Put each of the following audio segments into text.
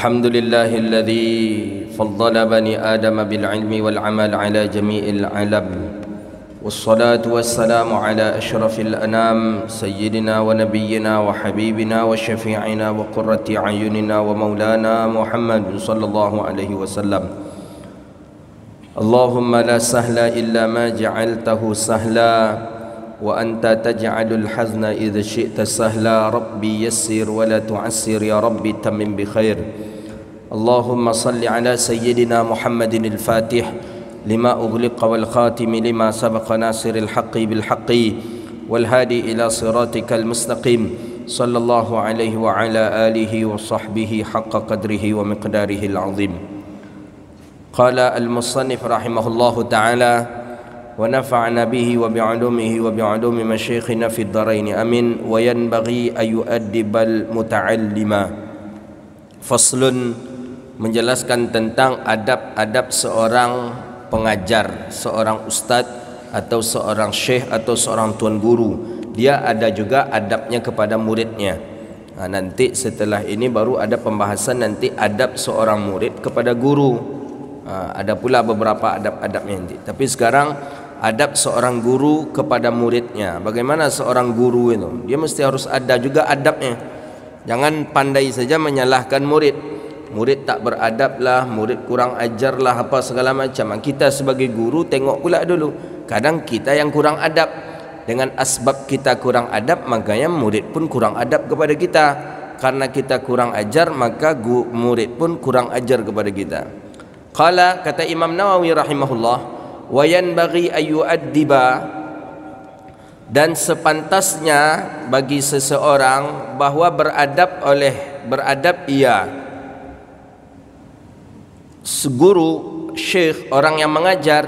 الحمد لله الذي فضل بني آدم بالعلم والعمل على جميع العالم، والصلاة والسلام على أشرف الأنام سيدنا ونبينا وحبيبنا وشفيعنا وقرة أعيننا ومولانا محمد صلى الله عليه وسلم. اللهم لا سهل إلا ما جعلته سهلا وأنت تجعل الحزن إذا شئت سهلا. ربي يسر ولا تعسر يا ربي تمم بخير. اللهم صل على سيدنا محمد الفاتح لما أغلق والخاتم لما سبق ناصر الحق بالحق والهادي إلى صراطك المستقيم صلى الله عليه وعلى آله وصحبه حق قدره ومقداره العظيم. قال المصنف رحمه الله تعالى: ونفعنا به وبعلومه وبعلوم مشايخنا في الدارين آمين. وينبغي أن يؤدب المتعلم. فصل menjelaskan tentang adab-adab seorang pengajar, seorang ustaz atau seorang syekh atau seorang tuan guru. Dia ada juga adabnya kepada muridnya. Nanti setelah ini baru ada pembahasan nanti adab seorang murid kepada guru. Ada pula beberapa adab-adabnya nanti. Tapi sekarang adab seorang guru kepada muridnya. Bagaimana seorang guru itu? Dia mesti harus ada juga adabnya. Jangan pandai saja menyalahkan murid. Murid tak beradab lah, murid kurang ajar lah, apa segala macam. Kita sebagai guru tengok pula dulu. Kadang kita yang kurang adab. Dengan asbab kita kurang adab, makanya murid pun kurang adab kepada kita. Karena kita kurang ajar, maka murid pun kurang ajar kepada kita. Qala, kata Imam Nawawi rahimahullah, wa yanbaghi an yu'addiba, dan sepantasnya bagi seseorang bahwa beradab ia guru, syekh, orang yang mengajar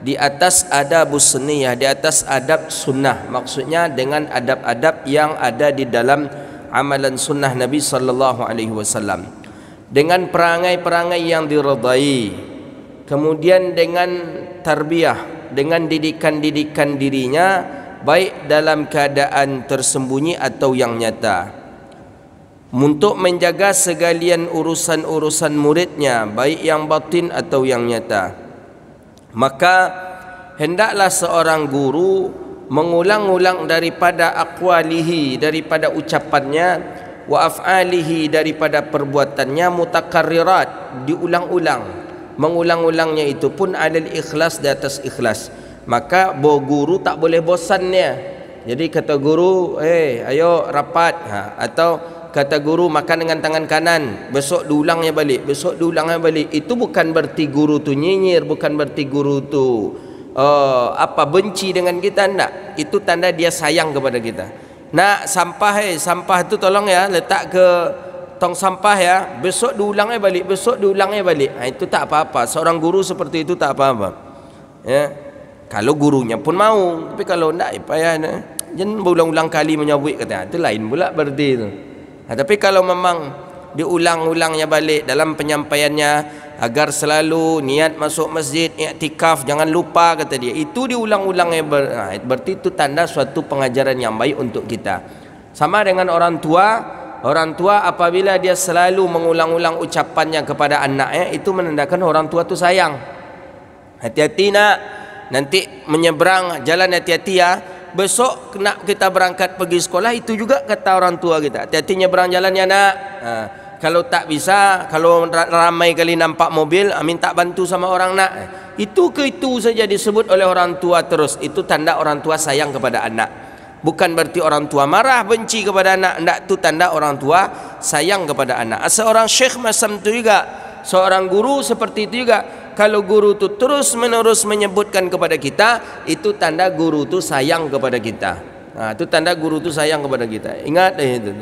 di atas adabus sunniyah, di atas adab sunnah. Maksudnya dengan adab-adab yang ada di dalam amalan sunnah Nabi sallallahu alaihi wasallam, dengan perangai-perangai yang diridai, kemudian dengan tarbiyah, dengan didikan-didikan dirinya baik dalam keadaan tersembunyi atau yang nyata, untuk menjaga segalian urusan-urusan muridnya baik yang batin atau yang nyata. Maka hendaklah seorang guru mengulang-ulang daripada aqwalihi, daripada ucapannya, wa af'alihi, daripada perbuatannya, mutakarrirat, diulang-ulang. Mengulang-ulangnya itu pun alal ikhlas, di atas ikhlas. Maka guru tak boleh bosannya. Jadi kata guru, ayo rapat, atau kata guru makan dengan tangan kanan, besok diulangnya balik, besok diulangnya balik. Itu bukan berarti guru tu nyinyir, bukan berarti guru tu benci dengan kita, enggak. Itu tanda dia sayang kepada kita. Nak sampah, sampah tu tolong ya letak ke tong sampah ya, besok diulangnya balik, besok diulangnya balik. Itu tak apa-apa. Seorang guru seperti itu tak apa-apa. Ya. Kalau gurunya pun mau, tapi kalau enggak payah. Jangan berulang-ulang kali menyabut kata. Itu lain pula berarti itu. Tapi kalau memang diulang-ulangnya balik dalam penyampaiannya agar selalu niat masuk masjid, i'tikaf, jangan lupa kata dia. Itu diulang-ulangnya berarti itu tanda suatu pengajaran yang baik untuk kita. Sama dengan orang tua. Orang tua apabila dia selalu mengulang-ulang ucapannya kepada anaknya, itu menandakan orang tua itu sayang. Hati-hati nak, nanti menyeberang jalan hati-hati ya. Besok nak kita berangkat pergi sekolah, itu juga kata orang tua kita, hati-hati nyeberang jalan ya nak. Kalau tak bisa, kalau ramai kali nampak mobil, minta bantu sama orang nak. Itu saja disebut oleh orang tua terus. Itu tanda orang tua sayang kepada anak. Bukan berarti orang tua marah, benci kepada anak. Tidak, itu tanda orang tua sayang kepada anak. Seorang syekh macam itu juga, seorang guru seperti itu juga. Kalau guru itu terus-menerus menyebutkan kepada kita, itu tanda guru itu sayang kepada kita. Itu tanda guru itu sayang kepada kita. Ingat itu.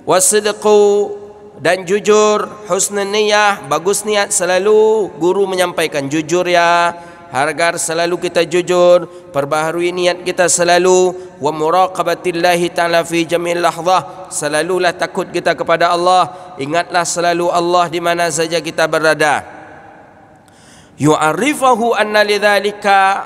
Wasidqu, dan jujur, husnul niyah, bagus niat selalu. Guru menyampaikan jujur ya, agar selalu kita jujur, perbaharui niat kita selalu. Wa muraqabatillahi ta'ala fi jamil lahzah, selalulah takut kita kepada Allah. Ingatlah selalu Allah di mana saja kita berada. Yu'arifahu anna lidzalika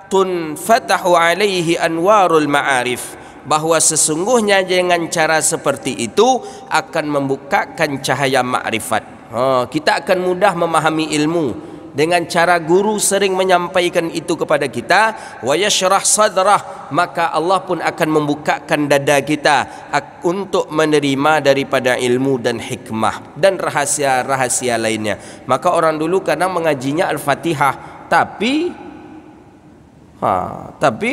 tunfatahu alaihi anwarul ma'arif, bahawa sesungguhnya dengan cara seperti itu akan membukakan cahaya makrifat. Kita akan mudah memahami ilmu dengan cara guru sering menyampaikan itu kepada kita. Wa yashrah sadrah, maka Allah pun akan membukakan dada kita untuk menerima daripada ilmu dan hikmah dan rahasia-rahasia lainnya. Maka orang dulu kadang mengajinya Al-Fatihah, tapi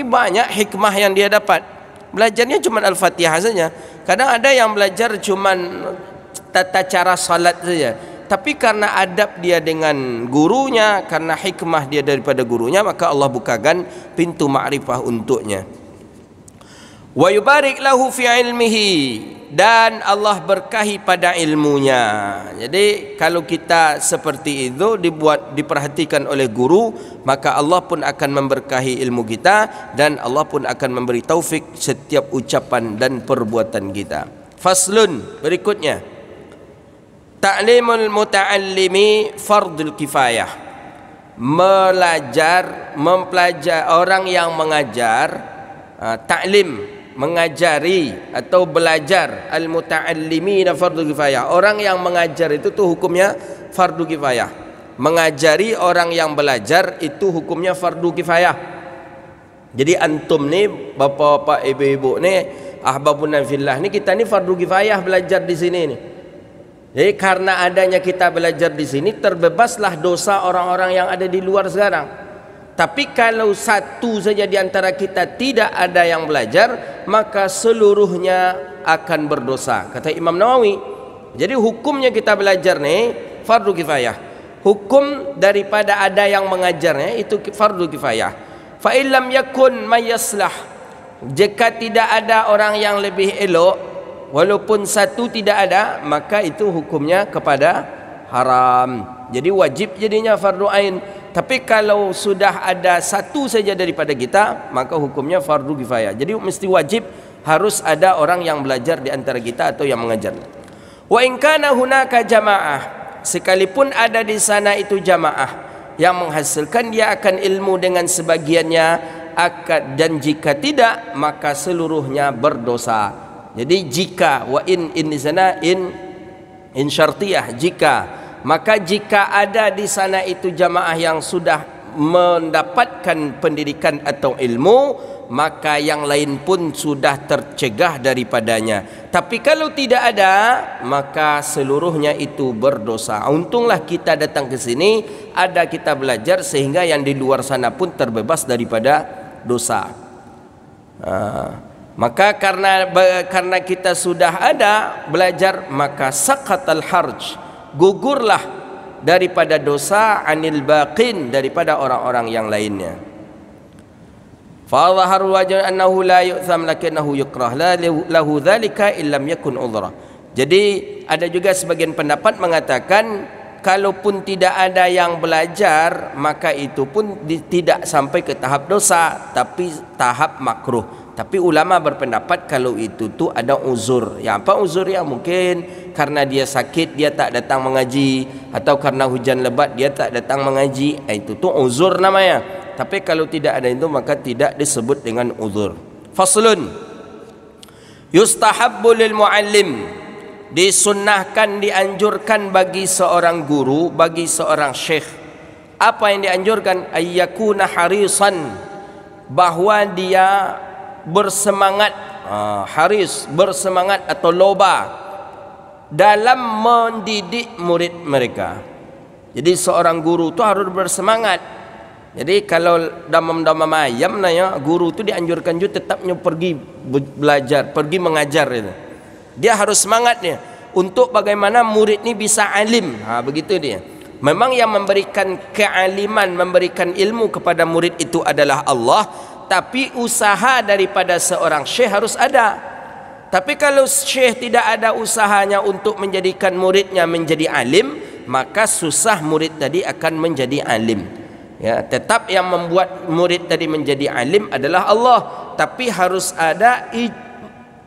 banyak hikmah yang dia dapat. Belajarnya cuma Al-Fatihah saja. Kadang ada yang belajar cuma tata cara salat saja, tapi karena adab dia dengan gurunya, karena hikmah dia daripada gurunya, maka Allah bukakan pintu ma'rifah untuknya. Wa yubarik lahu fi ilmihi, dan Allah berkahi pada ilmunya. Jadi kalau kita seperti itu diperhatikan oleh guru, maka Allah pun akan memberkahi ilmu kita, dan Allah pun akan memberi taufik setiap ucapan dan perbuatan kita. Faslun, berikutnya, ta'limul muta'allimi fardul kifayah. Mempelajari orang yang mengajar, ta'lim, mengajari atau belajar, al-muta'allimina fardul kifayah. Orang yang mengajar itu tuh hukumnya fardu kifayah. Mengajari orang yang belajar itu hukumnya fardu kifayah. Jadi antum ni, bapak-bapak, ibu-ibu ni, ahbabuna fillah ni, kita ni fardu kifayah belajar di sini ni. Jadi karena adanya kita belajar di sini, terbebaslah dosa orang-orang yang ada di luar sekarang. Tapi kalau satu saja di antara kita tidak ada yang belajar, maka seluruhnya akan berdosa, kata Imam Nawawi. Jadi hukumnya kita belajar nih fardu kifayah. Hukum daripada ada yang mengajarnya itu fardu kifayah. Fa illam yakun mayaslah, jika tidak ada orang yang lebih elok, walaupun satu tidak ada, maka itu hukumnya kepada haram. Jadi wajib jadinya fardu ain. Tapi kalau sudah ada satu saja daripada kita, maka hukumnya fardu kifayah. Jadi mesti wajib harus ada orang yang belajar di antara kita atau yang mengajar. Wa in kana hunaka jamaah, sekalipun ada di sana itu jamaah yang menghasilkan dia akan ilmu dengan sebagiannya, dan jika tidak maka seluruhnya berdosa. Jadi jika, wa in di sana in syartiyah, jika, maka jika ada di sana itu jamaah yang sudah mendapatkan pendidikan atau ilmu, maka yang lain pun sudah tercegah daripadanya. Tapi kalau tidak ada, maka seluruhnya itu berdosa. Untunglah kita datang ke sini, ada kita belajar, sehingga yang di luar sana pun terbebas daripada dosa. Maka karena kita sudah ada belajar, maka saqatal harj, gugurlah daripada dosa, anil baqin, daripada orang-orang yang lainnya. Fa dhaharu wajh annahu la yu'tham lakinnahu yukrah lahu dzalika illam yakun udhra. Jadi ada juga sebagian pendapat mengatakan kalaupun tidak ada yang belajar, maka itu pun tidak sampai ke tahap dosa, tapi tahap makruh. Tapi ulama berpendapat kalau itu tu ada uzur. Ya, apa uzur ya? Mungkin karena dia sakit dia tak datang mengaji, atau karena hujan lebat dia tak datang mengaji. Itu tu uzur namanya. Tapi kalau tidak ada itu maka tidak disebut dengan uzur. Faslun, yustahabbu lil muallim, disunnahkan, dianjurkan bagi seorang guru, bagi seorang syekh. Apa yang dianjurkan? Ayyakuna harisan, bahwa dia bersemangat, haris, bersemangat atau loba dalam mendidik murid mereka. Jadi seorang guru tu harus bersemangat. Jadi kalau damam-damam ayam nanya, guru tu dianjurkan juga tetapnya pergi belajar, pergi mengajar itu. Dia harus semangatnya untuk bagaimana murid ni bisa alim. Begitu dia. Memang yang memberikan kealiman, memberikan ilmu kepada murid itu adalah Allah, tapi usaha daripada seorang syekh harus ada. Tapi kalau syekh tidak ada usahanya untuk menjadikan muridnya menjadi alim, maka susah murid tadi akan menjadi alim. Ya, tetap yang membuat murid tadi menjadi alim adalah Allah, tapi harus ada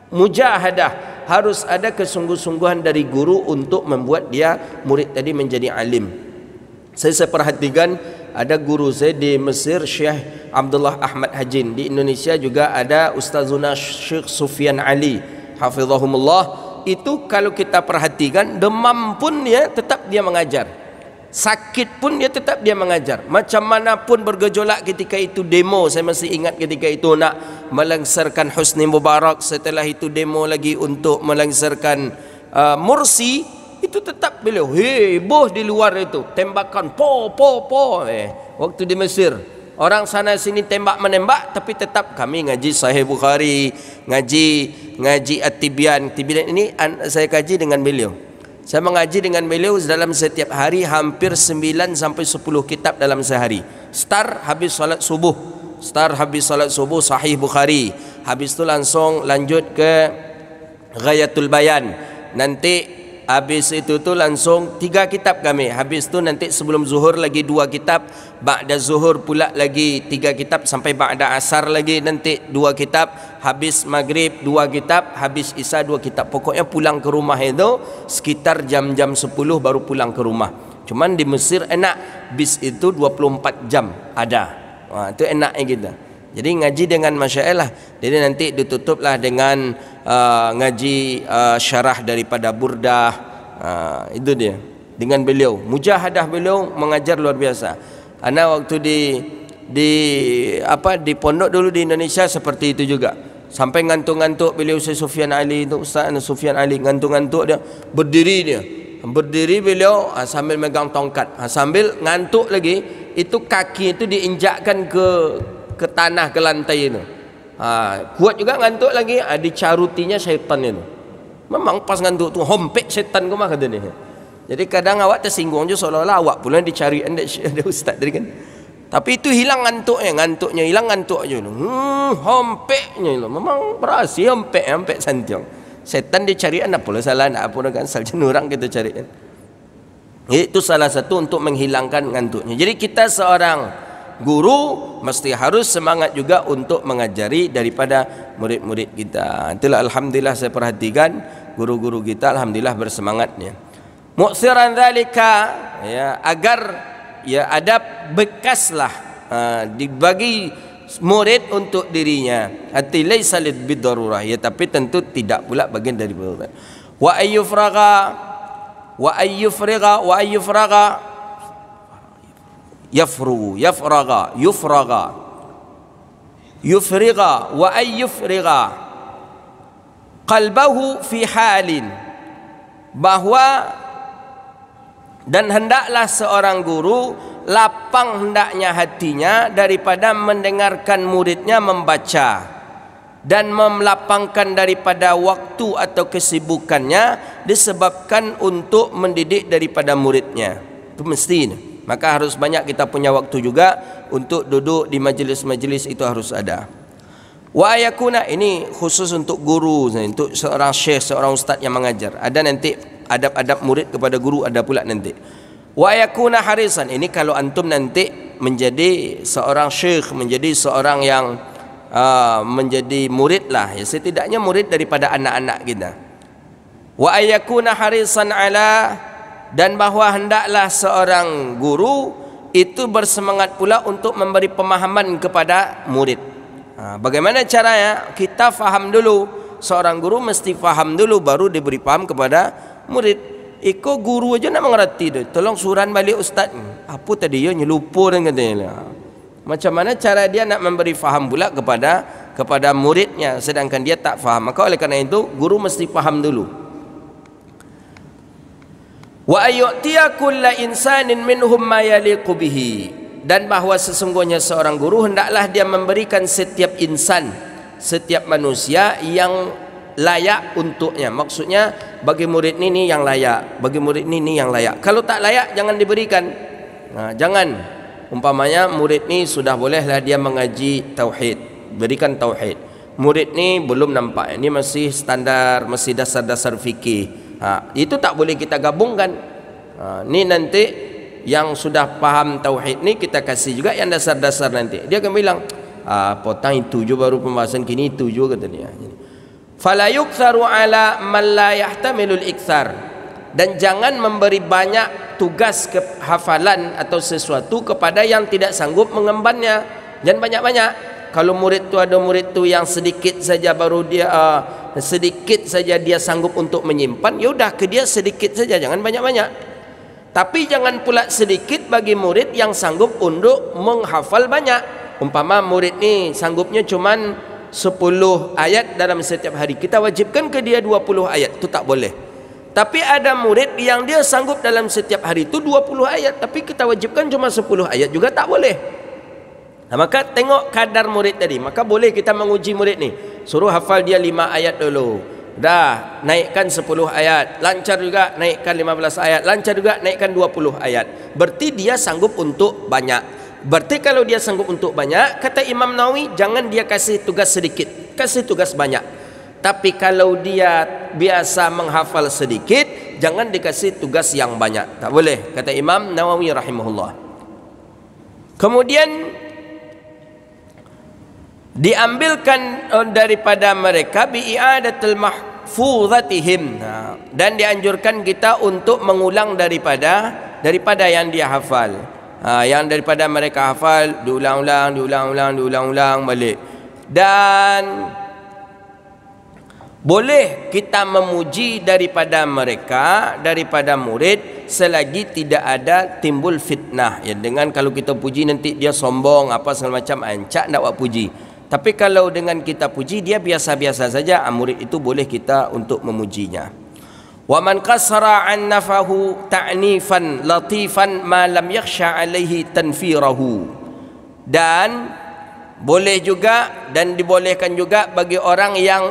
mujahadah, harus ada kesungguh-sungguhan dari guru untuk membuat dia murid tadi menjadi alim. Saya perhatikan ada guru saya di Mesir, Syekh Abdullah Ahmad Hajin. Di Indonesia juga ada Ustazuna Syekh Sufyan Ali hafizahumullah. Itu kalau kita perhatikan, demam pun dia tetap dia mengajar, sakit pun dia tetap dia mengajar. Macam mana pun bergejolak ketika itu demo, saya masih ingat ketika itu nak melangsirkan Husni Mubarak, setelah itu demo lagi untuk melangsirkan Mursi, itu tetap beliau heboh di luar itu, tembakan po. Waktu di Mesir orang sana sini tembak menembak, tapi tetap kami ngaji Sahih Bukhari, ngaji At-Tibyan. Tibyan ini saya kaji dengan beliau. Saya mengaji dengan beliau dalam setiap hari hampir 9 sampai 10 kitab dalam sehari. Start habis salat subuh Sahih Bukhari. Habis itu langsung lanjut ke Ghayatul Bayan. Nanti habis itu tu langsung 3 kitab kami. Habis tu nanti sebelum zuhur lagi 2 kitab, ba'da zuhur pula lagi 3 kitab, sampai ba'da asar lagi nanti 2 kitab, habis maghrib 2 kitab, habis isya 2 kitab. Pokoknya pulang ke rumah itu sekitar jam-jam 10 baru pulang ke rumah. Cuman di Mesir enak, bis itu 24 jam ada. Itu enaknya kita. Jadi ngaji dengan masyaallah. Jadi nanti ditutuplah dengan ngaji syarah daripada Burdah. Itu dia. Dengan beliau, mujahadah beliau mengajar luar biasa. Ana waktu di pondok dulu di Indonesia seperti itu juga. Sampai ngantuk-ngantuk beliau Syekh Sufyan Ali itu, Ustaz Sufyan Ali ngantuk-ngantuk dia, berdiri beliau sambil megang tongkat, sambil ngantuk lagi, itu kaki itu diinjakkan ke tanah, ke lantai itu. Kuat juga ngantuk lagi, dicarutinya syaitan itu. Memang pas ngantuk tu hompek syaitan ke mah kata dia. Jadi kadang awak tersinggung je seolah-olah awak pula dicari ada ustaz tadi kan. Tapi itu hilang ngantuknya hilang ngantuknya. Hompeknya itu memang berhasil hompek santiong. Syaitan dicari anda pula salah nak apa kan asal orang kita cari kan. Itu salah satu untuk menghilangkan ngantuknya. Jadi kita seorang guru mesti harus semangat juga untuk mengajari daripada murid-murid kita. Itulah alhamdulillah saya perhatikan guru-guru kita alhamdulillah bersemangatnya. Mu'siran dzalika, ya, agar ya adab bekaslah dibagi murid untuk dirinya. Hati laisa lid bidarurah, ya, tapi tentu tidak pula bagian dari darurat. Wa ayyufraga yufriga wa ayyufriga qalbahu fi halin, bahwa dan hendaklah seorang guru lapang hendaknya hatinya daripada mendengarkan muridnya membaca, dan melapangkan daripada waktu atau kesibukannya disebabkan untuk mendidik daripada muridnya. Itu mesti. Maka harus banyak kita punya waktu juga untuk duduk di majlis-majlis, itu harus ada. Wa yakuna, ini khusus untuk guru, untuk seorang syekh, seorang ustaz yang mengajar. Ada nanti adab-adab murid kepada guru, ada pula nanti. Wa yakuna harisan, ini kalau antum nanti menjadi seorang syekh, menjadi seorang yang menjadi murid lah, ya, setidaknya murid daripada anak-anak kita. Wa yakuna harisan ala, dan bahawa hendaklah seorang guru itu bersemangat pula untuk memberi pemahaman kepada murid. Bagaimana caranya? Kita faham dulu, seorang guru mesti faham dulu baru diberi paham kepada murid. Iko guru aja nak mengerti tu. Tolong suran balik ustaz. Apa tadi ya nyelupa dan katanya. Macam mana cara dia nak memberi faham pula kepada muridnya sedangkan dia tak faham. Maka oleh kerana itu guru mesti faham dulu. Wa ayyutiya kulla insanin minhum ma yaliqu bihi, dan bahawa sesungguhnya seorang guru hendaklah dia memberikan setiap insan, setiap manusia yang layak untuknya. Maksudnya bagi murid ini yang layak, bagi murid ini yang layak. Kalau tak layak jangan diberikan. Jangan. Umpamanya murid ni sudah bolehlah dia mengaji tauhid, berikan tauhid. Murid ni belum nampak, ini masih standar, masih dasar-dasar fikih. Itu tak boleh kita gabungkan. Ni nanti yang sudah paham tauhid ni kita kasih juga yang dasar-dasar nanti. Dia akan bilang, potang itu je baru pembahasan kini itu je kata dia. Fala yuktsaru ala man la yahtamilul iktsar, dan jangan memberi banyak tugas hafalan atau sesuatu kepada yang tidak sanggup mengembannya. Jangan banyak-banyak. Kalau murid tu ada murid tu yang sedikit saja baru dia sedikit saja dia sanggup untuk menyimpan, ya udah ke dia sedikit saja, jangan banyak-banyak. Tapi jangan pula sedikit bagi murid yang sanggup untuk menghafal banyak. Umpama murid ni sanggupnya cuman 10 ayat dalam setiap hari, kita wajibkan ke dia 20 ayat, itu tak boleh. Tapi ada murid yang dia sanggup dalam setiap hari itu 20 ayat, tapi kita wajibkan cuma 10 ayat juga tak boleh. Nah, maka tengok kadar murid tadi. Maka boleh kita menguji murid ni, suruh hafal dia 5 ayat dulu, dah naikkan 10 ayat, lancar juga naikkan 15 ayat, lancar juga naikkan 20 ayat. Berarti dia sanggup untuk banyak. Berarti kalau dia sanggup untuk banyak, kata Imam Nawawi, jangan dia kasih tugas sedikit, kasih tugas banyak. Tapi kalau dia biasa menghafal sedikit, jangan dikasih tugas yang banyak, tak boleh, kata Imam Nawawi rahimahullah. Kemudian diambilkan daripada mereka bi'iadatul mahfuzatihim, dan dianjurkan kita untuk mengulang daripada yang dia hafal. Yang daripada mereka hafal diulang-ulang balik. Dan boleh kita memuji daripada mereka, daripada murid, selagi tidak ada timbul fitnah. Ya, dengan kalau kita puji nanti dia sombong apa segala macam, ancak nak buat puji. Tapi kalau dengan kita puji dia biasa-biasa saja, murid itu boleh kita untuk memujinya. Wa man qasara an nafahu ta'nifan latifan ma lam yakhsha alaihi tanfirahu. Dan boleh juga, dan dibolehkan juga bagi orang yang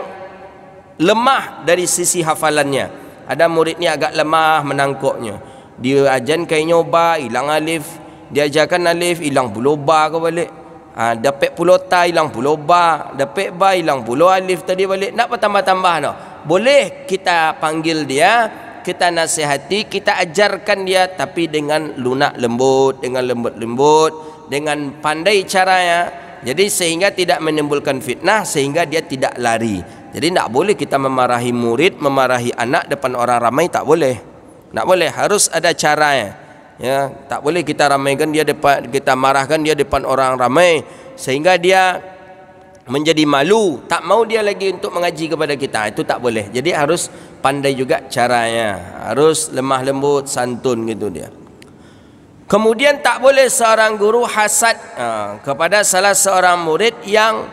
lemah dari sisi hafalannya. Ada murid ni agak lemah menangkuknya, dia ajan kain nyoba hilang alif, dia ajarkan alif hilang puluh ba ke balik, dapat puluh ta hilang puluh ba, dapat ba hilang puluh alif tadi balik, nak bertambah-tambah no. Boleh kita panggil dia, kita nasihati, kita ajarkan dia, tapi dengan lunak lembut, dengan lembut-lembut, dengan pandai caranya. Jadi sehingga tidak menimbulkan fitnah, sehingga dia tidak lari. Jadi tak boleh kita memarahi murid, memarahi anak depan orang ramai, tak boleh. Tak boleh, harus ada caranya. Ya, tak boleh kita ramaikan dia depan, kita marahkan dia depan orang ramai sehingga dia menjadi malu, tak mau dia lagi untuk mengaji kepada kita. Itu tak boleh. Jadi harus pandai juga caranya, harus lemah lembut, santun gitu dia. Kemudian tak boleh seorang guru hasad kepada salah seorang murid yang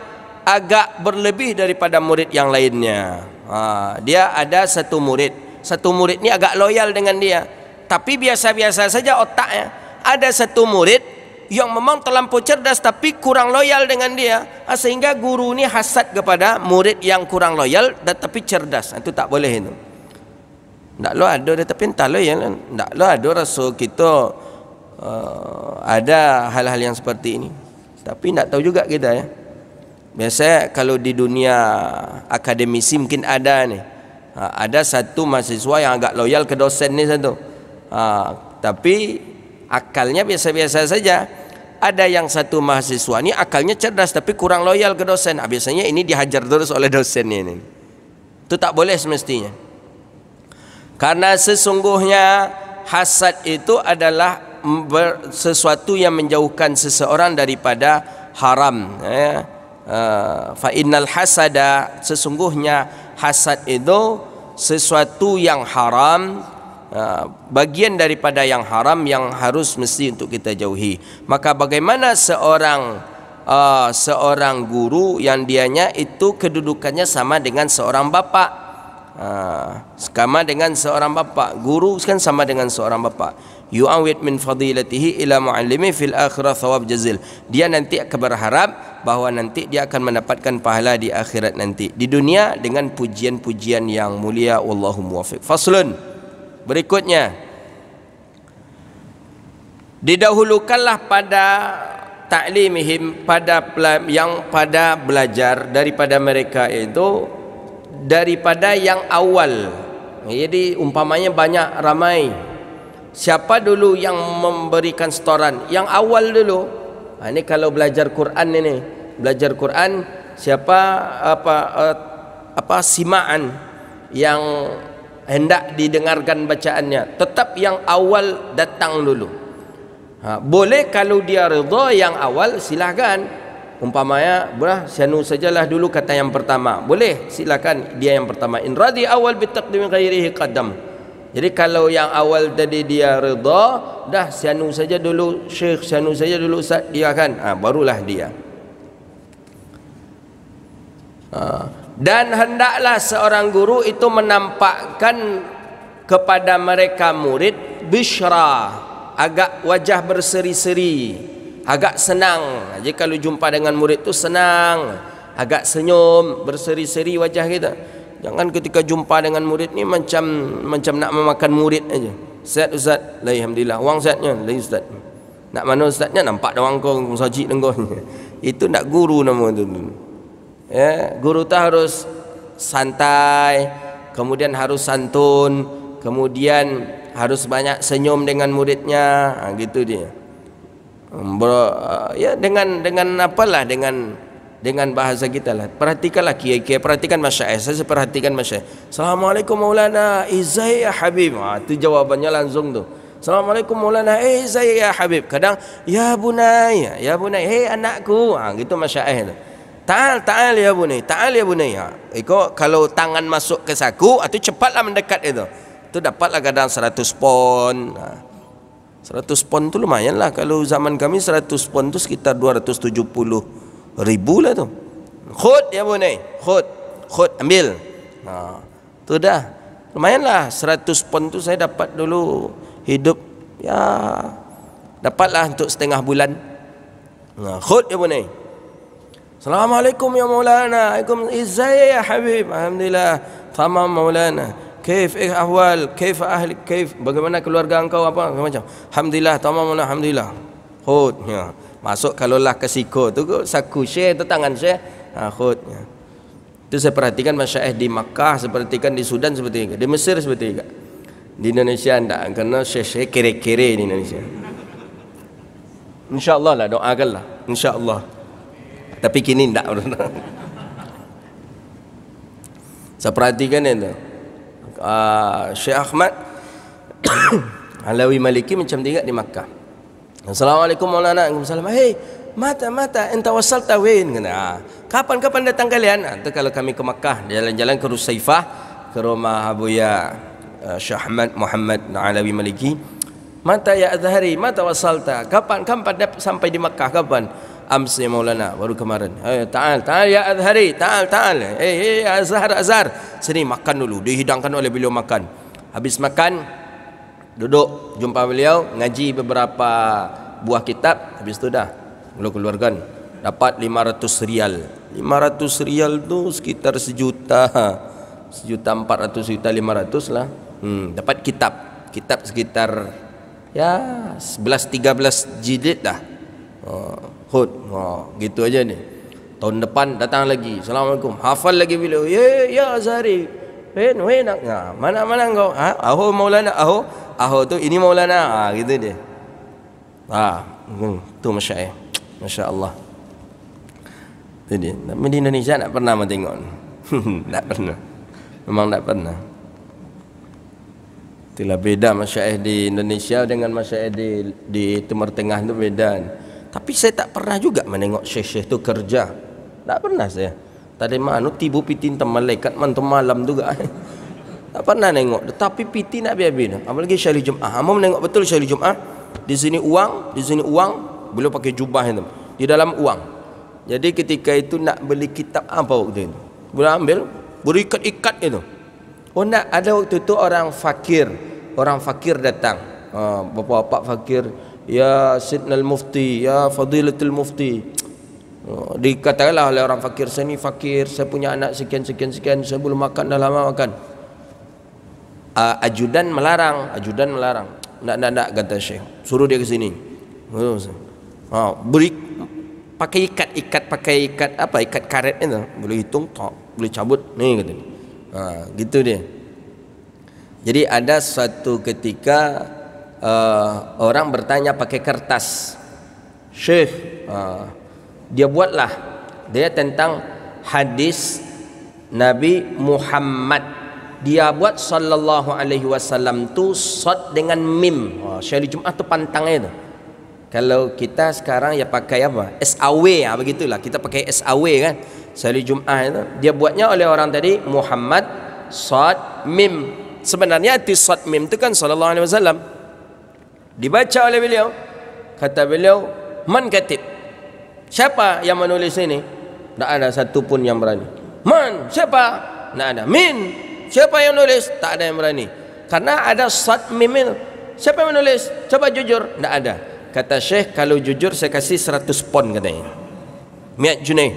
agak berlebih daripada murid yang lainnya. Dia ada satu murid ni agak loyal dengan dia, tapi biasa-biasa saja otaknya. Ada satu murid yang memang terlampau cerdas tapi kurang loyal dengan dia, sehingga guru ni hasad kepada murid yang kurang loyal tapi cerdas. Itu tak boleh itu. Tak lo ada tapi entah lo yang tak lo ada rasa kita ada hal-hal yang seperti ini, tapi tak tahu juga kita ya. Biasa kalau di dunia akademisi mungkin ada ni, ada satu mahasiswa yang agak loyal ke dosen ni satu, tapi akalnya biasa-biasa saja. Ada yang satu mahasiswa ni akalnya cerdas tapi kurang loyal ke dosen. Biasanya ini dihajar terus oleh dosen ini. Itu tak boleh semestinya. Karena sesungguhnya hasad itu adalah sesuatu yang menjauhkan seseorang daripada haram. Fa innal hasada, sesungguhnya hasad itu sesuatu yang haram, bagian daripada yang haram yang harus mesti untuk kita jauhi. Maka bagaimana seorang guru yang dianya itu kedudukannya sama dengan seorang bapa, sama dengan seorang bapa, guru kan sama dengan seorang bapa. Yu'awid min fadilatihi ila muallimi fil akhirah thawab jazil. Dia nanti akan berharap bahawa nanti dia akan mendapatkan pahala di akhirat nanti. Di dunia dengan pujian-pujian yang mulia. Wallahu muwaffiq. Faslun. Berikutnya, didahulukanlah pada ta'limihim, pada belajar daripada mereka itu daripada yang awal. Jadi umpamanya banyak ramai, siapa dulu yang memberikan setoran? Yang awal dulu. Ini kalau belajar Quran ini, belajar Quran siapa simaan yang hendak didengarkan bacaannya, tetap yang awal datang dulu. Boleh kalau dia redha yang awal, silakan. Umpamanya, syanu sajalah dulu kata yang pertama. Boleh, silakan dia yang pertama. In radi awal bitaqdim ghairihi qaddam. Jadi kalau yang awal tadi dia redha, dah syanu saja dulu syekh, syanu saja dulu ustaz, dia kan, barulah dia. Dan hendaklah seorang guru itu menampakkan kepada mereka murid bisyra, agak wajah berseri-seri, agak senang. Jadi kalau jumpa dengan murid tu senang, agak senyum, berseri-seri wajah kita. Jangan ketika jumpa dengan murid ni macam nak memakan murid aja. Ustaz, alhamdulillah. Wang ustaznya, ustaz. Nak mana ustaznya, nampak dah wang kau sajik dengkau. Itu nak guru nama tu. Ya, guru tu harus santai, kemudian harus santun, kemudian harus banyak senyum dengan muridnya, gitu dia. Ya dengan apalah, dengan bahasa kita lah. Perhatikanlah kiai-kiai, perhatikan masyayikh. Saya perhatikan masyayikh. Assalamualaikum Maulana, izai ya Habib. Itu jawabannya langsung tu. Assalamualaikum Maulana, izai ya Habib. Kadang ya bunai, hei anakku. Gitu masyayikh tu. Ta'al ya bunai, Iko kalau tangan masuk ke saku, itu cepatlah mendekat itu. Itu dapatlah kadang 100 pon. 100 pon tu lumayan lah. Kalau zaman kami 100 pon tu sekitar 270 ribu lah tu. Khud ya bunai, khud ambil. Tu dah. Lumayan lah 100 pon tu saya dapat dulu hidup ya, dapatlah untuk setengah bulan. Khud ya bunai. Assalamualaikum ya Maulana. Alaikum izai ya Habib. Alhamdulillah. Tamam Maulana. Kaif ahwal? Kaif ahli? Kaif? Bagaimana keluarga engkau apa macam? Alhamdulillah. Tamam Maulana. Alhamdulillah. Khud. Ya. Masuk kalau lah ke siko tu saku syekh tu tangan syekh. Khud. Ya. Itu saya perhatikan masyayikh di Makkah, saya perhatikan di Sudan seperti itu, di Mesir seperti itu. Di Indonesia tidak, kerana syekh kere-kere di Indonesia. InsyaAllah lah, doakanlah. InsyaAllah. Tapi kini tidak. Saya perhatikan itu Syekh Ahmad Alawi Maliki macam dia di Makkah. Assalamualaikum Maulana. Waalaikumsalam. Hei, mata enta wasalta wain. Kapan datang kalian? Itu kalau kami ke Makkah, jalan-jalan ke Rusaifah, ke rumah Abuya Syekh Ahmad Muhammad Alawi Maliki. Mata ya Azhari, mata wasalta. Kapan sampai di Makkah? Kapan? Amsi Maulana, baru kemarin. Ta'al ya Azhari, ta'al. Azhar, sini makan dulu. Dihidangkan oleh beliau makan. Habis makan, duduk jumpa beliau, ngaji beberapa buah kitab. Habis itu dah beliau keluarkan, dapat 500 rial. 500 rial tu sekitar 1.400.000, 1.500.000 lah. Dapat kitab sekitar ya 11-13 jilid dah. Khud. Gitu aja ni. Tahun depan datang lagi. Assalamualaikum. Hafal lagi beliau. Ya Azhari. Nak. Mana engkau? Aho Maulana, aho tu ini Maulana. Gitu dia. Tu masyayikh. Masya-Allah. Jadi, tapi di Indonesia tak pernah tengok. Tak pernah. Memang tak pernah. Itulah beda masyayikh di Indonesia dengan masyayikh di Timur Tengah tu beda. Tapi saya tak pernah juga menengok syekh-syekh tu kerja. Tak pernah saya. Tadi mana tibu pitin malaikat mantum malam juga. Tak pernah nengok. Tapi piti nak biar-biar. Apalagi syahli Jumaah. Amo menengok betul syahli Jumaah. Di sini uang, beliau pakai jubah itu. Di dalam uang. Jadi ketika itu nak beli kitab apa waktu itu? Boleh ambil, berikat-ikat itu. Oh nak, ada waktu itu orang fakir datang. Bapak-bapak fakir. Ya Sidnal Mufti, ya Fadilatul Mufti. Dikatakanlah oleh orang fakir, saya ni fakir, saya punya anak sekian, saya belum makan, dah lama makan. Ajudan melarang. Nak kata Syekh, suruh dia ke sini. Beri pakai ikat karet itu, boleh hitung, boleh cabut ni kata. Gitu dia. Jadi ada suatu ketika orang bertanya pakai kertas, Syekh, dia buatlah dia tentang hadis Nabi Muhammad dia buat sallallahu alaihi wasallam tu sad dengan mim. Syahri Jumaah tu pantangnya tu. Kalau kita sekarang ya pakai apa? SAW, begitulah. Kita pakai SAW kan. Syahri Jumaah itu dia buatnya oleh orang tadi Muhammad sad mim. Sebenarnya arti sad mim tu kan sallallahu alaihi wasallam. Dibaca oleh beliau. Kata beliau, man katib? Siapa yang menulis ini? Tak ada satu pun yang berani. Man, siapa? Tak ada. Min, siapa yang nulis? Tak ada yang berani. Karena ada sad mim itu. Siapa yang menulis? Coba jujur. Tak ada. Kata Syekh, kalau jujur saya kasih 100 pon katanya. Miat Junaid.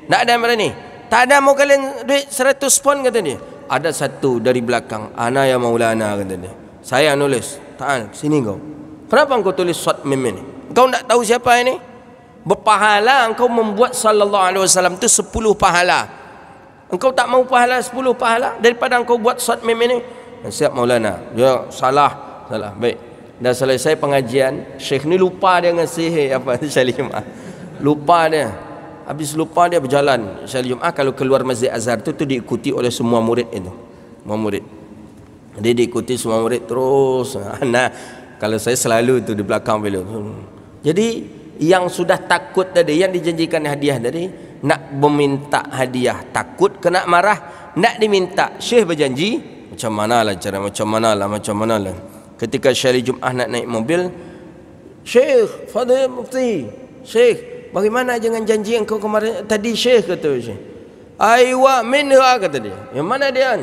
Tak ada yang berani. Tak ada, mau kalian duit 100 pon kata dia. Ada satu dari belakang, ana ya maulana kata dia. Saya nulis. Tak, sini kau. Kenapa engkau tulis sad mim ini? Engkau tak tahu siapa ini? Berpahala engkau membuat sallallahu alaihi wasallam itu 10 pahala. Engkau tak mau pahala 10 pahala daripada engkau buat sad mim ini? Siap Maulana. Ya, salah. Baik. Dah selesai pengajian, Syekh ni lupa dia ngasih apa Syahri Jumaah. Lupa dia. Habis lupa dia berjalan. Syahri Jumaah kalau keluar Masjid Azhar tu diikuti oleh semua murid itu. Semua murid. Dia diikuti semua murid terus. Nah, kalau saya selalu tu di belakang beliau. Jadi yang sudah takut tadi, yang dijanjikan hadiah tadi, nak meminta hadiah takut kena marah, nak diminta Syekh berjanji macam mana lah. Ketika Syahri Jumaah nak naik mobil, Syekh, Fadil Mufti, Syekh, bagaimana jangan janji engkau kemarin tadi Syekh, kata Syekh. Aywa minha, kata dia. Yang mana dia?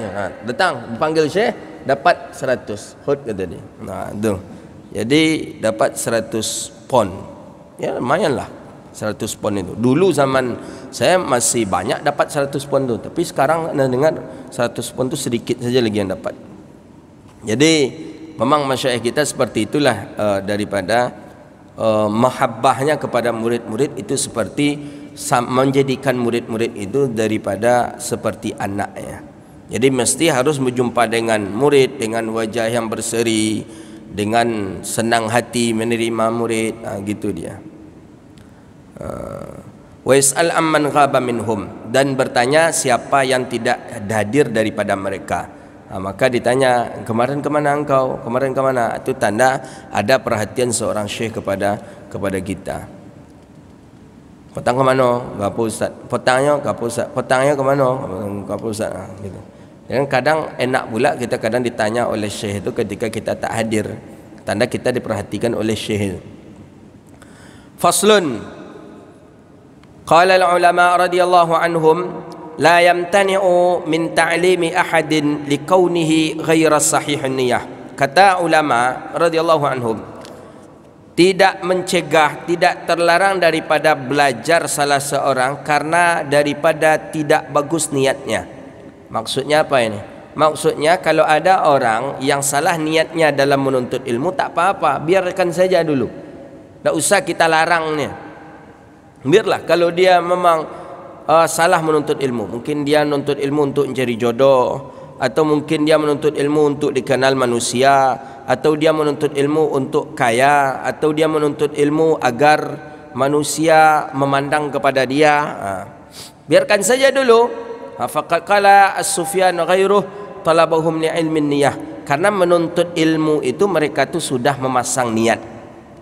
Datang dipanggil Syekh, dapat 100 hud, kata dia. Nah, tu. Jadi dapat 100 pon. Ya lumayan lah 100 pon itu. Dulu zaman saya masih banyak dapat 100 pon tu. Tapi sekarang anda dengar 100 pon tu sedikit saja lagi yang dapat. Jadi memang masyayikh kita seperti itulah, daripada mahabbahnya kepada murid-murid itu seperti menjadikan murid-murid itu daripada seperti anaknya. Jadi mesti harus berjumpa dengan murid dengan wajah yang berseri, dengan senang hati menerima murid, gitu dia. Wa yas'al amman ghaba minhum, dan bertanya siapa yang tidak hadir daripada mereka. Maka ditanya, kemarin kemana engkau? Kemarin kemana? Itu tanda ada perhatian seorang syekh kepada kita. Petang ke mana? Gapo ustaz. Petangnya gapo ustaz. Petangnya ke mana? Gapo ustaz. Gitu. Dan kadang enak pula kita kadang ditanya oleh syekh itu ketika kita tak hadir. Tanda kita diperhatikan oleh syekh. Faslun. Qala al-ulama radhiyallahu anhum la yamtani'u min ta'limi ahadin likaunihi ghaira sahihun niyah. Kata ulama radhiyallahu anhum, tidak mencegah, tidak terlarang daripada belajar salah seorang karena daripada tidak bagus niatnya. Maksudnya apa ini? Maksudnya kalau ada orang yang salah niatnya dalam menuntut ilmu, tak apa-apa, biarkan saja dulu. Tak usah kita larangnya. Biarlah kalau dia memang salah menuntut ilmu. Mungkin dia menuntut ilmu untuk mencari jodoh, atau mungkin dia menuntut ilmu untuk dikenal manusia, atau dia menuntut ilmu untuk kaya, atau dia menuntut ilmu agar manusia memandang kepada dia. Biarkan saja dulu. Faqad qala as-Sufyan ghairuh talabahum li ilmin niyah. Karena menuntut ilmu itu mereka tu sudah memasang niat.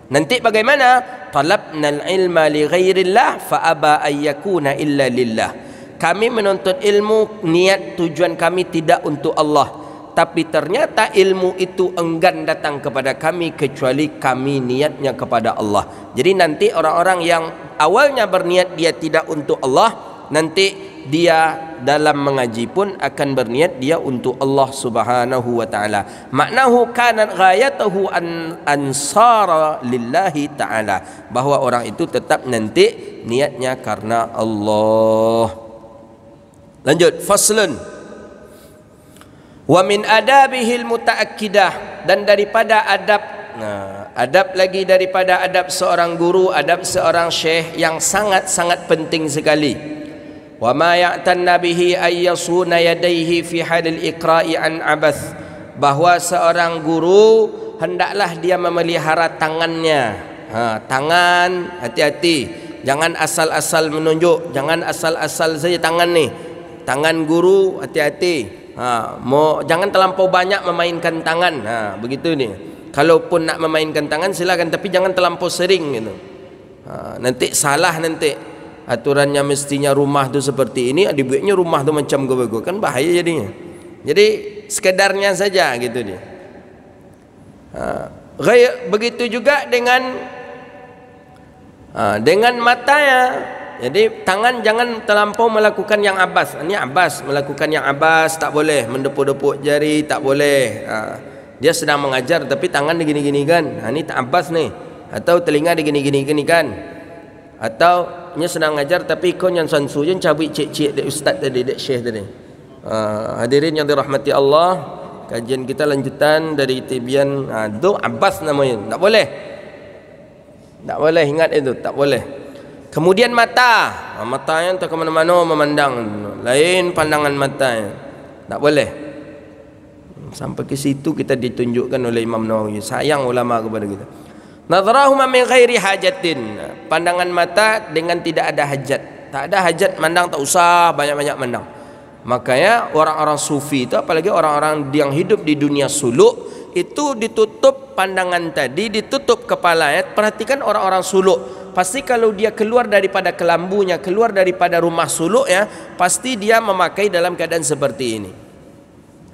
Nanti bagaimana? Talabnal ilma li ghairillah fa aba ayyakuna illa lillah. Kami menuntut ilmu, niat tujuan kami tidak untuk Allah, tapi ternyata ilmu itu enggan datang kepada kami kecuali kami niatnya kepada Allah. Jadi nanti orang-orang yang awalnya berniat dia tidak untuk Allah, nanti dia dalam mengaji pun akan berniat dia untuk Allah Subhanahu wa taala. Maknahu kanat ghayatuhu an ansara lillahi taala, bahwa orang itu tetap nanti niatnya karena Allah. Lanjut, faslun. Wa min adabihil mutaakkidah, dan daripada adab, adab lagi daripada adab seorang guru, adab seorang syekh yang sangat-sangat penting sekali. Wa ma ya'tanna bihi ay yasuna yadayhi fi halil iqra'i an abath, bahwa seorang guru hendaklah dia memelihara tangannya. Tangan, hati-hati, jangan asal-asal menunjuk, jangan asal-asal saja tangan ni. Tangan guru hati-hati. Jangan terlampau banyak memainkan tangan. Begitu nih. Kalaupun nak memainkan tangan silakan, tapi jangan terlampau sering gitu. Nanti salah nanti. Aturannya mestinya rumah tu seperti ini, dibuatnya rumah tu macam go-go, kan bahaya jadinya. Jadi sekedarnya saja gitu dia. Begitu juga dengan matanya. Jadi tangan jangan terlampau melakukan yang abas. Ini abas, melakukan yang abas tak boleh, mendepuk-depuk jari tak boleh. Dia sedang mengajar tapi tangan digini-gini kan. Ini tak abas nih. Atau telinga digini-gini kan. Atau dia sedang mengajar tapi kau yang sansu je cabut cik-cik dek ustaz tadi, dek syekh tadi. Hadirin yang dirahmati Allah, kajian kita lanjutan dari Tibian. Itu abas namanya. Tak boleh. Tak boleh, ingat itu, tak boleh. Kemudian mata. Matanya tak ke mana-mana memandang. Lain pandangan matanya. Tak boleh. Sampai ke situ kita ditunjukkan oleh Imam Nawawi. Sayang ulama kepada kita. Nadhrahuma min ghairi hajatin. Pandangan mata dengan tidak ada hajat. Tak ada hajat mandang, tak usah banyak-banyak mandang. Makanya orang-orang sufi itu, apalagi orang-orang yang hidup di dunia suluk, itu ditutup pandangan tadi, ditutup kepalanya. Perhatikan orang-orang suluk, pasti kalau dia keluar daripada kelambunya, keluar daripada rumah suluknya, pasti dia memakai dalam keadaan seperti ini.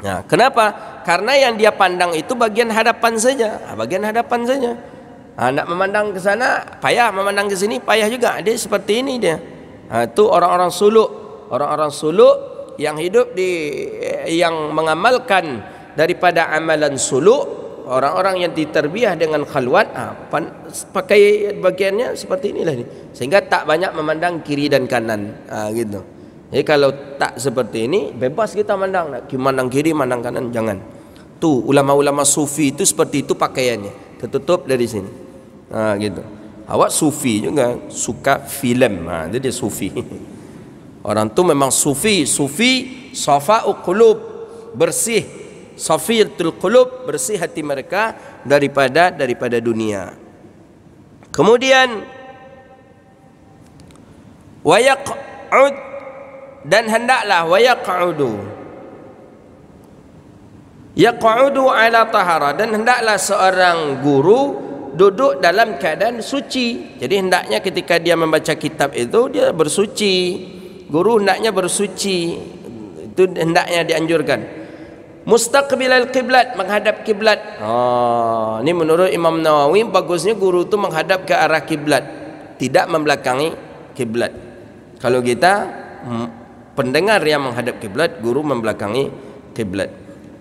Nah, kenapa? Karena yang dia pandang itu bagian hadapan saja, bagian hadapan saja. Nak memandang ke sana payah, memandang ke sini payah juga. Dia seperti ini dia. Itu orang-orang suluk, orang-orang suluk yang hidup yang mengamalkan daripada amalan suluk, orang-orang yang diterbiah dengan khalwat, pakai bagiannya seperti inilah ni. Sehingga tak banyak memandang kiri dan kanan, gitu. Jadi kalau tak seperti ini, bebas kita mandang, nak mandang kiri, mandang kanan, jangan. Tu ulama-ulama sufi itu seperti itu pakaiannya, tertutup dari sini. Gitu. Awak sufi juga suka filem, jadi dia sufi. Orang tu memang sufi, safa'u qulub, bersih, safiyatul qulub, bersih hati mereka daripada dunia. Kemudian wa yaq'ud, dan hendaklah wa yaq'udu ala tahara, dan hendaklah seorang guru duduk dalam keadaan suci. Jadi hendaknya ketika dia membaca kitab itu dia bersuci. Guru hendaknya bersuci. Itu hendaknya dianjurkan. Mustaqbilal qiblat, menghadap kiblat. Ini menurut Imam Nawawi bagusnya guru itu menghadap ke arah kiblat, tidak membelakangi kiblat. Kalau kita pendengar yang menghadap kiblat, guru membelakangi kiblat.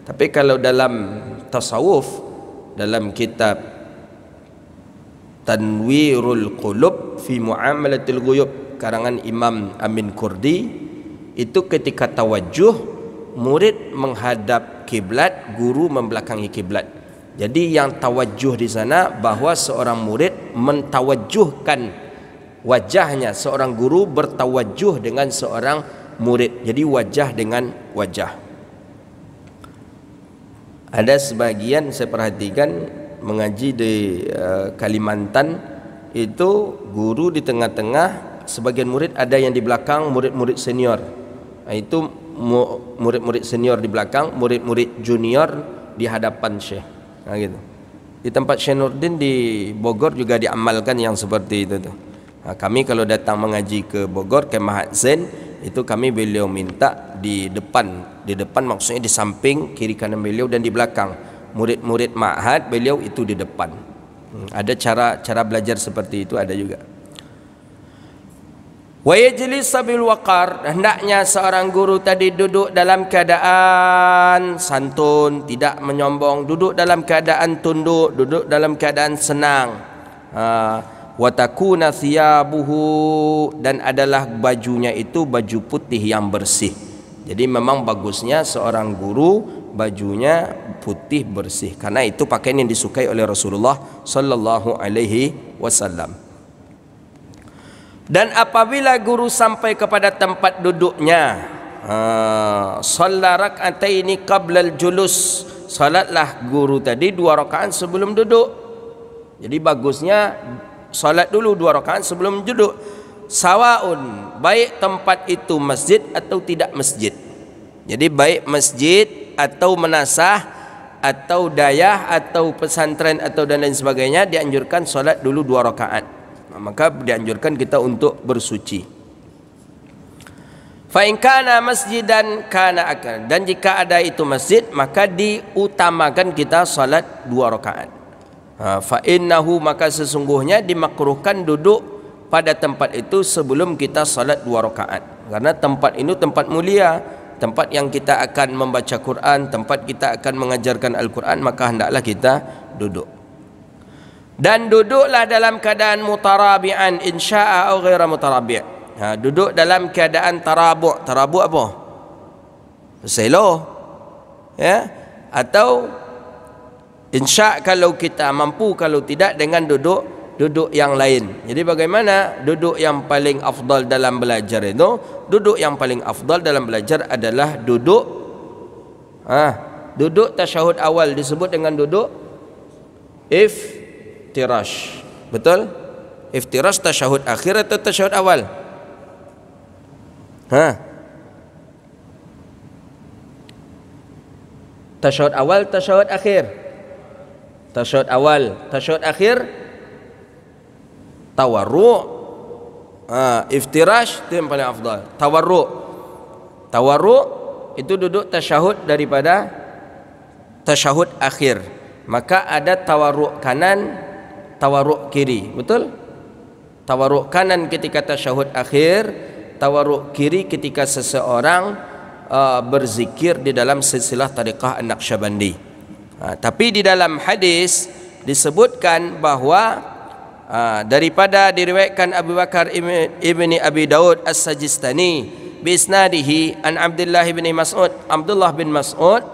Tapi kalau dalam tasawuf, dalam kitab Tanwirul Qulub fi Muamalatil Ghuyub karangan Imam Amin Kurdi, itu ketika tawajjuh murid menghadap kiblat, guru membelakangi kiblat. Jadi yang tawajjuh di sana bahwa seorang murid mentawajjuhkan wajahnya, seorang guru bertawajjuh dengan seorang murid. Jadi wajah dengan wajah. Ada sebagian saya perhatikan mengaji di Kalimantan itu, guru di tengah-tengah, sebagian murid ada yang di belakang, murid-murid senior. Itu murid-murid senior di belakang, murid-murid junior di hadapan syekh. Gitu. Di tempat Syekh Nurdin di Bogor juga diamalkan yang seperti itu tuh. Kami kalau datang mengaji ke Bogor, ke Mahat Zain, itu kami beliau minta di depan maksudnya di samping, kiri kanan beliau, dan di belakang. Murid-murid ma'had beliau itu di depan. Ada cara belajar seperti itu, ada juga. Wa yajlis bil waqar, hendaknya seorang guru tadi duduk dalam keadaan santun, tidak menyombong, duduk dalam keadaan tunduk, duduk dalam keadaan senang. Wa takuna thiyabuhu, dan adalah bajunya itu baju putih yang bersih. Jadi memang bagusnya seorang guru bajunya putih bersih, karena itu pakaian yang disukai oleh Rasulullah sallallahu alaihi wasallam. Dan apabila guru sampai kepada tempat duduknya, shalla rak'ataini qablal julus, salatlah guru tadi 2 rakaat sebelum duduk. Jadi bagusnya salat dulu 2 rakaat sebelum duduk. Sawaun, baik tempat itu masjid atau tidak masjid. Jadi baik masjid atau menasah atau dayah atau pesantren atau dan lain sebagainya, dianjurkan solat dulu 2 rakaat. Maka dianjurkan kita untuk bersuci. Fa in kana masjidan kana akan, dan jika ada itu masjid maka diutamakan kita solat 2 rakaat. Fa innahu, maka sesungguhnya dimakruhkan duduk pada tempat itu sebelum kita solat 2 rakaat. Karena tempat ini tempat mulia, tempat yang kita akan membaca Quran, tempat kita akan mengajarkan Al-Quran, maka hendaklah kita duduk. Dan duduklah dalam keadaan mutarabi'an insya'a atau ghaira mutarabi'. Duduk dalam keadaan tarabu'. Tarabu' apa? Selo. Ya? Atau insya' kalau kita mampu, kalau tidak dengan duduk yang lain. Jadi bagaimana duduk yang paling afdal dalam belajar itu? Duduk yang paling afdal dalam belajar adalah duduk tasyahud awal, disebut dengan duduk iftirash. Betul? Iftirash tasyahud akhir atau tasyahud awal? Tasyahud awal, tasyahud akhir. Tasyahud awal, tasyahud akhir tawarru'. Iftirash itu yang paling afdal. Tawarru' itu duduk tasyahud daripada tasyahud akhir. Maka ada tawarru' kanan, tawarru' kiri. Betul? Tawarru' kanan ketika tasyahud akhir, tawarru' kiri ketika seseorang berzikir di dalam silsilah tariqah An-Naqsyabandi. Tapi di dalam hadis disebutkan bahwa daripada diriwayatkan Abu Bakar ibni Abi Daud As-Sajistani bi isnadihi an Abdullah bin Mas'ud, Abdullah bin Mas'ud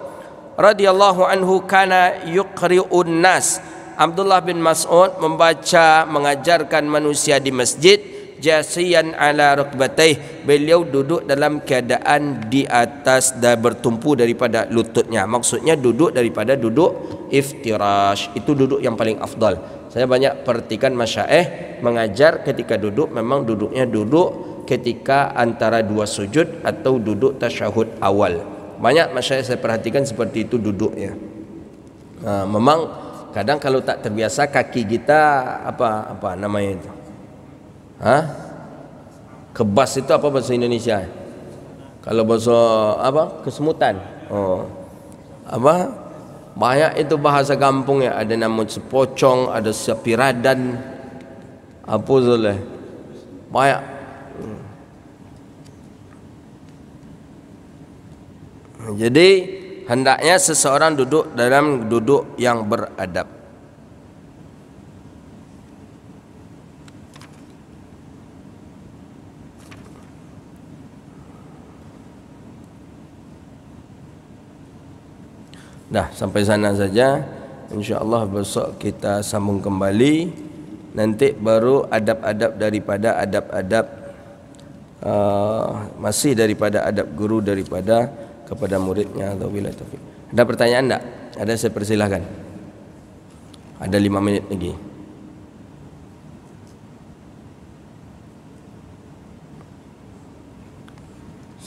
radhiyallahu anhu kana yuqri'un nas. Abdullah bin Mas'ud membaca, mengajarkan manusia di masjid jasiyan ala rukbatayh. Beliau duduk dalam keadaan di atas dan bertumpu daripada lututnya. Maksudnya duduk daripada duduk iftirash. Itu duduk yang paling afdal. Saya banyak perhatikan masyaikh mengajar ketika duduk, memang duduknya duduk ketika antara 2 sujud atau duduk tasyahud awal. Banyak masyaikh saya perhatikan seperti itu duduknya. Memang kadang kalau tak terbiasa kaki kita apa namanya itu? Kebas itu apa bahasa Indonesia? Kalau bahasa kesemutan. Banyak itu bahasa kampung ya, ada nama sepocong, ada sepiradan, apa zoleh. Banyak. Jadi hendaknya seseorang duduk dalam duduk yang beradab. Dah sampai sana saja. InsyaAllah besok kita sambung kembali. Nanti baru adab-adab daripada adab-adab masih daripada adab guru daripada kepada muridnya. Ada pertanyaan tak? Ada, saya persilahkan. Ada 5 minit lagi.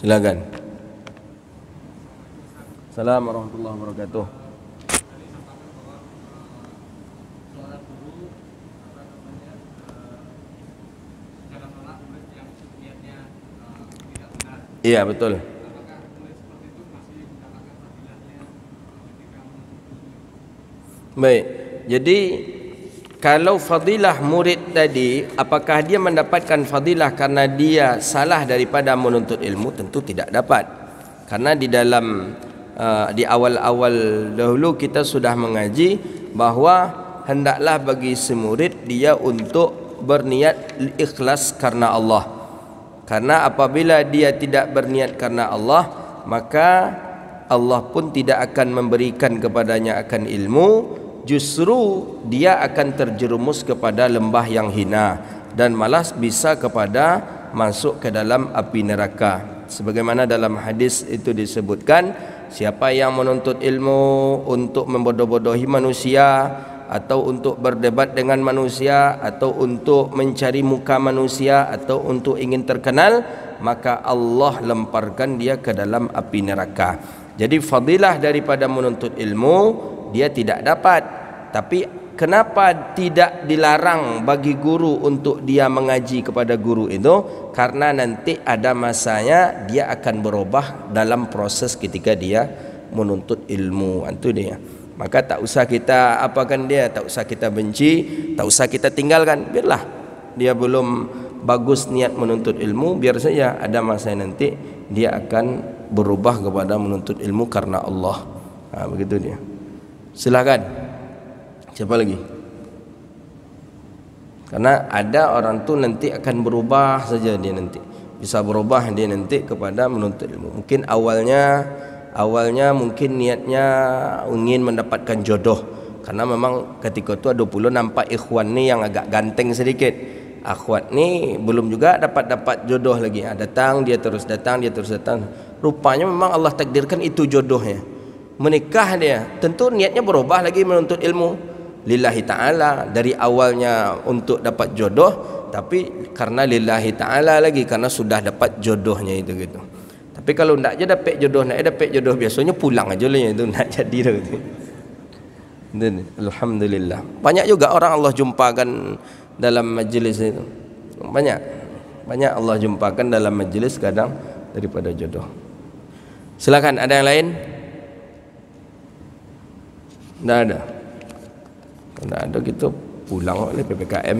Silakan. Assalamualaikum warahmatullahi wabarakatuh. Iya, betul. Baik. Jadi kalau fadilah murid tadi, apakah dia mendapatkan fadilah karena dia salah daripada menuntut ilmu? Tentu tidak dapat. Karena di dalam di awal-awal dahulu kita sudah mengaji bahwa hendaklah bagi semurid dia untuk berniat ikhlas karena Allah. Karena apabila dia tidak berniat karena Allah, maka Allah pun tidak akan memberikan kepadanya akan ilmu, justru dia akan terjerumus kepada lembah yang hina dan malas bisa kepada masuk ke dalam api neraka. Sebagaimana dalam hadis itu disebutkan, siapa yang menuntut ilmu untuk membodoh-bodohi manusia, atau untuk berdebat dengan manusia, atau untuk mencari muka manusia, atau untuk ingin terkenal, maka Allah lemparkan dia ke dalam api neraka. Jadi fadilah daripada menuntut ilmu dia tidak dapat. Tapi kenapa tidak dilarang bagi guru untuk dia mengaji kepada guru itu? Karena nanti ada masanya dia akan berubah dalam proses ketika dia menuntut ilmu. Itu dia. Maka tak usah kita apakan dia, tak usah kita benci, tak usah kita tinggalkan. Biarlah dia belum bagus niat menuntut ilmu, biar saja ada masa nanti dia akan berubah kepada menuntut ilmu karena Allah. Begitu dia. Silakan. Siapa lagi? Karena ada orang tu nanti akan berubah saja dia nanti. Bisa berubah dia nanti kepada menuntut ilmu. Mungkin awalnya mungkin niatnya ingin mendapatkan jodoh. Karena memang ketika itu ada pula nampak ikhwan ni yang agak ganteng sedikit. Akhwat ni belum juga dapat jodoh lagi. Datang, dia terus datang. Rupanya memang Allah takdirkan itu jodohnya. Menikah dia, tentu niatnya berubah lagi menuntut ilmu. Lillahi ta'ala, dari awalnya untuk dapat jodoh, tapi karena lillahi ta'ala lagi, karena sudah dapat jodohnya itu gitu. Tapi kalau nak je dapat jodoh, biasanya pulang aja lah itu, nak jadi dah gitu. Dan alhamdulillah. Banyak juga orang Allah jumpakan dalam majlis itu. Banyak Allah jumpakan dalam majlis kadang daripada jodoh. Silakan, ada yang lain? Tidak ada. Kalau ada kita pulang oleh PPKM.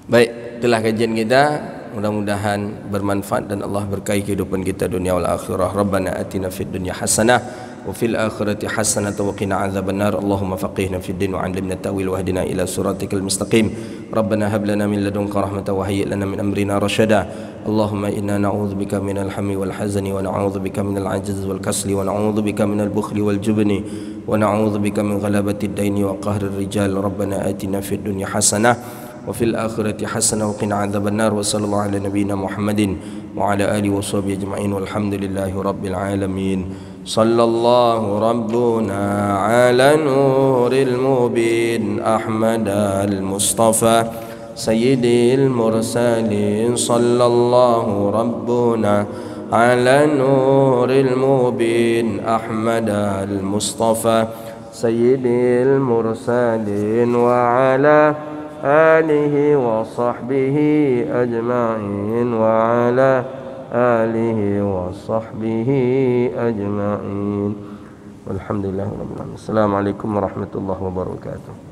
Baik, itulah kajian kita. Mudah-mudahan bermanfaat dan Allah berkahi kehidupan kita dunia wal akhirah. Rabbana atina fid dunya hasanah wa fil akhirati hasanah wa qina adzabannar. Allahumma faqihna fid din wa 'allimna ta'wil wa hdina ila siratikal mustaqim. Rabbana hab lana min ladunka rahmatan wa hayyi lana min amrina rashada. Allahumma inna na'udzubika minal hammi wal hazani wa na'udzubika minal 'ajzi wal kasli wa na'udzubika minal bukhli wal jubni wa na'udzubika min ghalabati ad-daini wa qahri ar-rijal. Rabbana atina fid dunya hasanah وفي الآخرة حسنة وقنا عذاب النار وصلى الله على نبينا محمد وعلى آله وصحبه أجمعين والحمد لله رب العالمين. صلى الله ربنا على نور المبين أحمد المصطفى سيد المرسلين. صلى الله ربنا على نور المبين أحمد المصطفى سيد المرسلين وعلى آله وصحبه أجمعين وعلى آله وصحبه أجمعين والحمد لله رب العالمين. السلام عليكم ورحمة الله وبركاته.